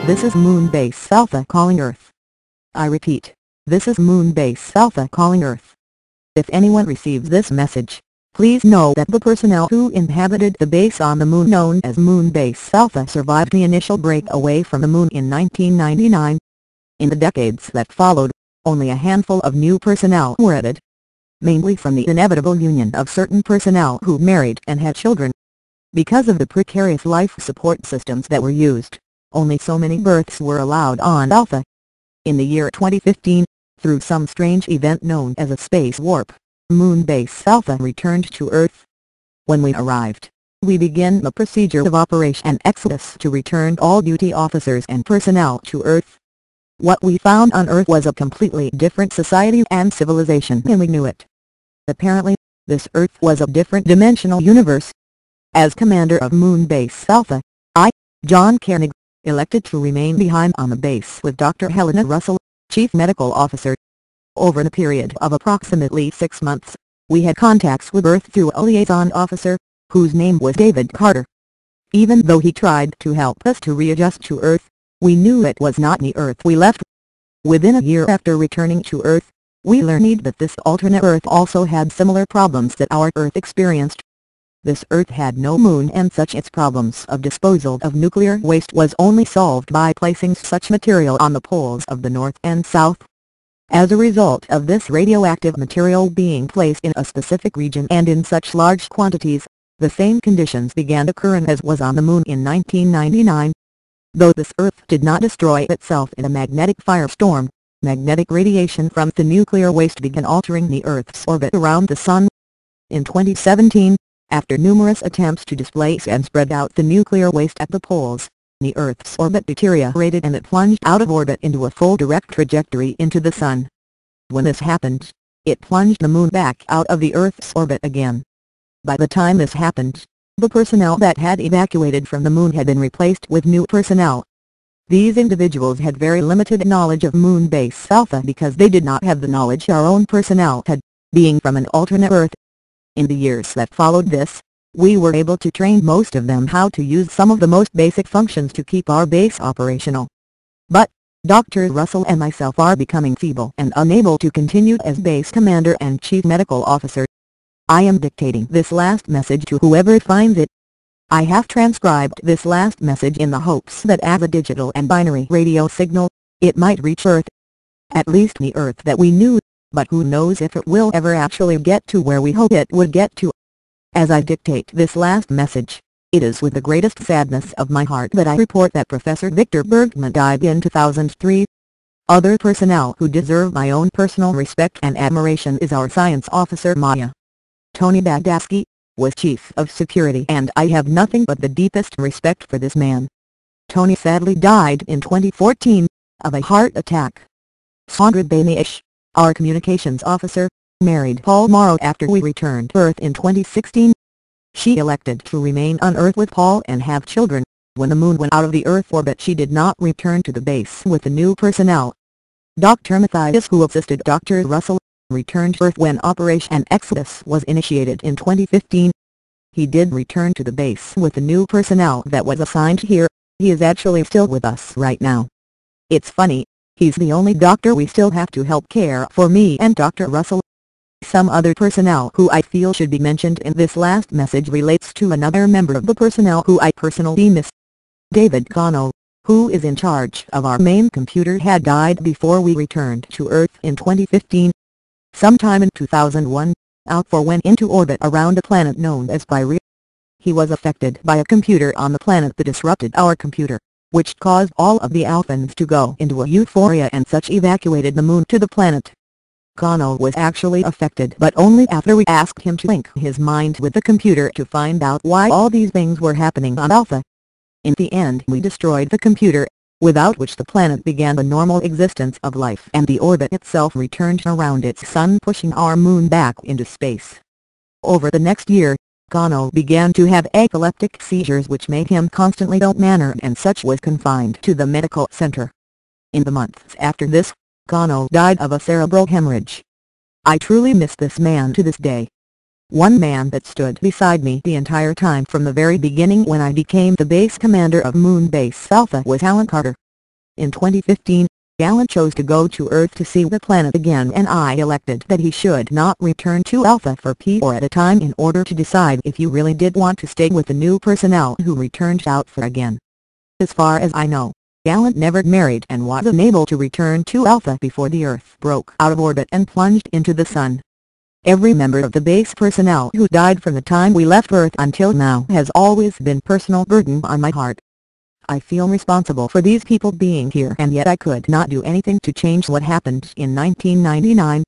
This is Moonbase Alpha calling Earth. I repeat, this is Moonbase Alpha calling Earth. If anyone receives this message, please know that the personnel who inhabited the base on the Moon known as Moonbase Alpha survived the initial break away from the Moon in 1999. In the decades that followed, only a handful of new personnel were added, mainly from the inevitable union of certain personnel who married and had children. Because of the precarious life support systems that were used, only so many births were allowed on Alpha. In the year 2015, through some strange event known as a space warp, Moonbase Alpha returned to Earth. When we arrived, we began the procedure of Operation Exodus to return all duty officers and personnel to Earth. What we found on Earth was a completely different society and civilization than we knew it. Apparently, this Earth was a different dimensional universe. As commander of Moonbase Alpha, I, John Koenig, elected to remain behind on the base with Dr. Helena Russell, Chief Medical Officer. Over the period of approximately 6 months, we had contacts with Earth through a liaison officer, whose name was David Carter. Even though he tried to help us to readjust to Earth, we knew it was not the Earth we left. Within a year after returning to Earth, we learned that this alternate Earth also had similar problems that our Earth experienced. This Earth had no moon, and such its problems of disposal of nuclear waste was only solved by placing such material on the poles of the North and South. As a result of this radioactive material being placed in a specific region and in such large quantities, the same conditions began occurring as was on the Moon in 1999. Though this Earth did not destroy itself in a magnetic firestorm, magnetic radiation from the nuclear waste began altering the Earth's orbit around the Sun. In 2017, after numerous attempts to displace and spread out the nuclear waste at the poles, the Earth's orbit deteriorated and it plunged out of orbit into a full direct trajectory into the Sun. When this happened, it plunged the Moon back out of the Earth's orbit again. By the time this happened, the personnel that had evacuated from the Moon had been replaced with new personnel. These individuals had very limited knowledge of Moonbase Alpha because they did not have the knowledge our own personnel had, being from an alternate Earth. In the years that followed this, we were able to train most of them how to use some of the most basic functions to keep our base operational. But, Dr. Russell and myself are becoming feeble and unable to continue as base commander and chief medical officer. I am dictating this last message to whoever finds it. I have transcribed this last message in the hopes that as a digital and binary radio signal, it might reach Earth. At least the Earth that we knew. But who knows if it will ever actually get to where we hope it would get to. As I dictate this last message, it is with the greatest sadness of my heart that I report that Professor Victor Bergman died in 2003. Other personnel who deserve my own personal respect and admiration is our science officer Maya. Tony Badaski was chief of security, and I have nothing but the deepest respect for this man. Tony sadly died in 2014, of a heart attack. Sandra Banish, our communications officer, married Paul Morrow after we returned to Earth in 2016. She elected to remain on Earth with Paul and have children. When the Moon went out of the Earth orbit, she did not return to the base with the new personnel. Dr. Matthias, who assisted Dr. Russell, returned to Earth when Operation Exodus was initiated in 2015. He did return to the base with the new personnel that was assigned here. He is actually still with us right now. It's funny. He's the only doctor we still have to help care for me and Dr. Russell. Some other personnel who I feel should be mentioned in this last message relates to another member of the personnel who I personally miss. David Koenig, who is in charge of our main computer, had died before we returned to Earth in 2015. Sometime in 2001, Alpha went into orbit around a planet known as Pyria. He was affected by a computer on the planet that disrupted our computer, which caused all of the Alphans to go into a euphoria and such evacuated the Moon to the planet. Koenig was actually affected, but only after we asked him to link his mind with the computer to find out why all these things were happening on Alpha. In the end, we destroyed the computer, without which the planet began the normal existence of life and the orbit itself returned around its sun, pushing our Moon back into space. Over the next year, Koenig began to have epileptic seizures which made him constantly out of manner and such was confined to the medical center. In the months after this, Koenig died of a cerebral hemorrhage. I truly miss this man to this day. One man that stood beside me the entire time from the very beginning when I became the base commander of Moonbase Alpha was Alan Carter. In 2015, Gallant chose to go to Earth to see the planet again, and I elected that he should not return to Alpha for P or at a time in order to decide if you really did want to stay with the new personnel who returned out for again. As far as I know, Gallant never married and was unable to return to Alpha before the Earth broke out of orbit and plunged into the Sun. Every member of the base personnel who died from the time we left Earth until now has always been a personal burden on my heart. I feel responsible for these people being here, and yet I could not do anything to change what happened in 1999.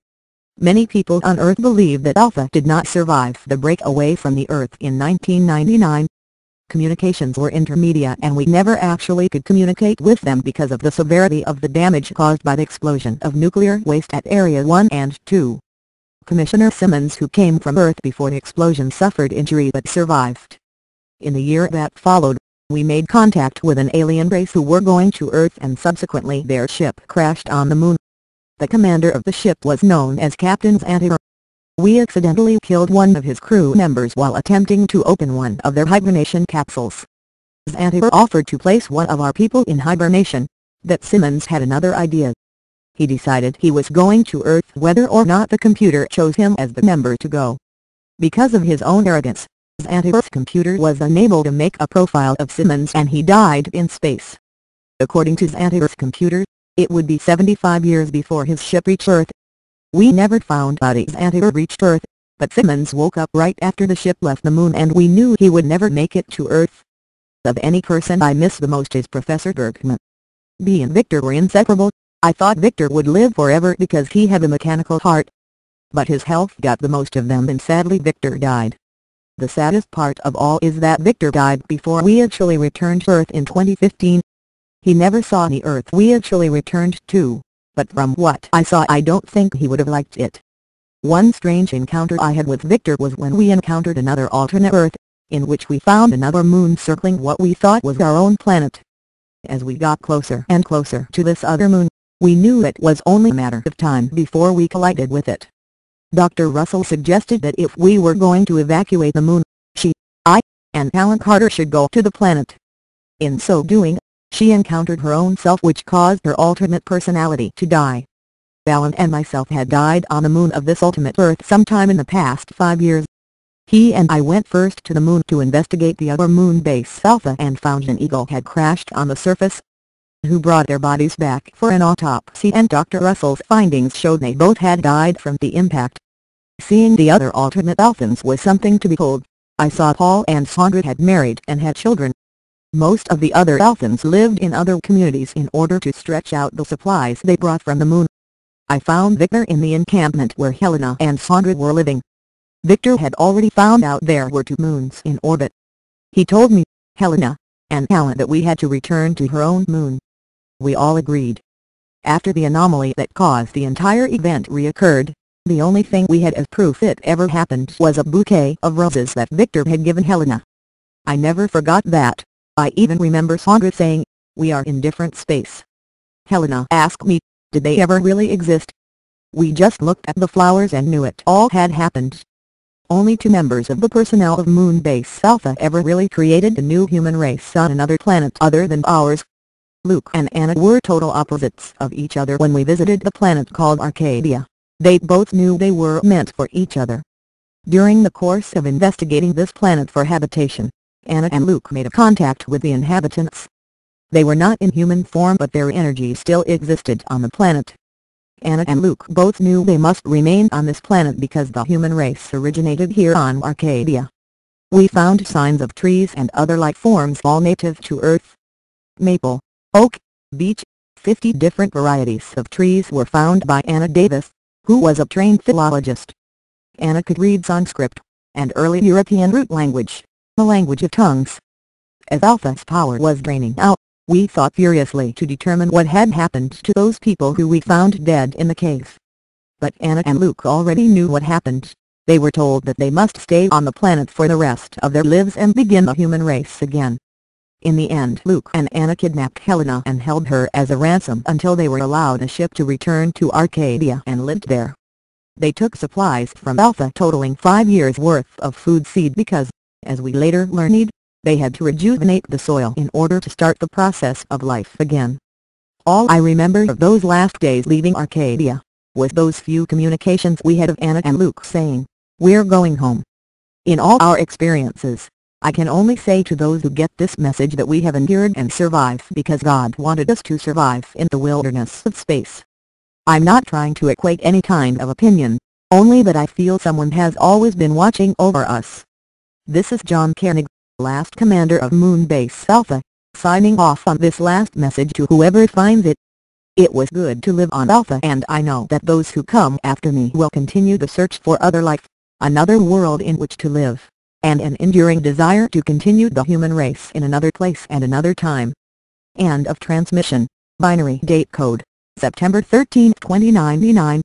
Many people on Earth believe that Alpha did not survive the break away from the Earth in 1999. Communications were intermediate and we never actually could communicate with them because of the severity of the damage caused by the explosion of nuclear waste at Area 1 and 2. Commissioner Simmons, who came from Earth before the explosion, suffered injury but survived. In the year that followed, we made contact with an alien race who were going to Earth, and subsequently their ship crashed on the Moon. The commander of the ship was known as Captain Xantiver. We accidentally killed one of his crew members while attempting to open one of their hibernation capsules. Xantiver offered to place one of our people in hibernation, but Simmons had another idea. He decided he was going to Earth whether or not the computer chose him as the member to go. Because of his own arrogance, Xantiver's computer was unable to make a profile of Simmons and he died in space. According to Xantiver's computer, it would be 75 years before his ship reached Earth. We never found out if Xantiver reached Earth, but Simmons woke up right after the ship left the Moon and we knew he would never make it to Earth. Of any person I miss the most is Professor Bergman. Bea and Victor were inseparable. I thought Victor would live forever because he had a mechanical heart. But his health got the most of them and sadly Victor died. The saddest part of all is that Victor died before we actually returned to Earth in 2015. He never saw the Earth we actually returned to, but from what I saw I don't think he would have liked it. One strange encounter I had with Victor was when we encountered another alternate Earth, in which we found another moon circling what we thought was our own planet. As we got closer and closer to this other moon, we knew it was only a matter of time before we collided with it. Dr. Russell suggested that if we were going to evacuate the Moon, she, I, and Alan Carter should go to the planet. In so doing, she encountered her own self, which caused her alternate personality to die. Alan and myself had died on the Moon of this ultimate Earth sometime in the past 5 years. He and I went first to the Moon to investigate the other Moonbase Alpha and found an eagle had crashed on the surface. Who brought their bodies back for an autopsy, and Dr. Russell's findings showed they both had died from the impact. Seeing the other alternate Alphans was something to behold. I saw Paul and Sandra had married and had children. Most of the other Alphans lived in other communities in order to stretch out the supplies they brought from the Moon. I found Victor in the encampment where Helena and Sandra were living. Victor had already found out there were 2 moons in orbit. He told me, Helena, and Alan, that we had to return to her own moon. We all agreed. After the anomaly that caused the entire event reoccurred, the only thing we had as proof it ever happened was a bouquet of roses that Victor had given Helena. I never forgot that. I even remember Sandra saying, "We are in different space." Helena asked me, did they ever really exist? We just looked at the flowers and knew it all had happened. Only 2 members of the personnel of Moonbase Alpha ever really created a new human race on another planet other than ours. Luke and Anna were total opposites of each other when we visited the planet called Arcadia. They both knew they were meant for each other. During the course of investigating this planet for habitation, Anna and Luke made a contact with the inhabitants. They were not in human form, but their energy still existed on the planet. Anna and Luke both knew they must remain on this planet because the human race originated here on Arcadia. We found signs of trees and other life forms all native to Earth. Maple, oak, beech, 50 different varieties of trees were found by Anna Davis, who was a trained philologist. Anna could read Sanskrit, an early European root language, the language of tongues. As Alpha's power was draining out, we thought furiously to determine what had happened to those people who we found dead in the cave. But Anna and Luke already knew what happened. They were told that they must stay on the planet for the rest of their lives and begin the human race again. In the end, Luke and Anna kidnapped Helena and held her as a ransom until they were allowed a ship to return to Arcadia and lived there. They took supplies from Alpha totaling 5 years' worth of food seed because, as we later learned, they had to rejuvenate the soil in order to start the process of life again. All I remember of those last days leaving Arcadia was those few communications we had of Anna and Luke saying, "We're going home." In all our experiences, I can only say to those who get this message that we have endured and survived because God wanted us to survive in the wilderness of space. I'm not trying to equate any kind of opinion, only that I feel someone has always been watching over us. This is John Koenig, last commander of Moonbase Alpha, signing off on this last message to whoever finds it. It was good to live on Alpha, and I know that those who come after me will continue the search for other life, another world in which to live, and an enduring desire to continue the human race in another place and another time. End of transmission. Binary date code, September 13, 2099.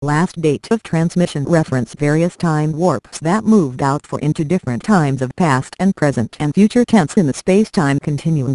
Last date of transmission reference various time warps that moved out for into different times of past and present and future tense in the space-time continuum.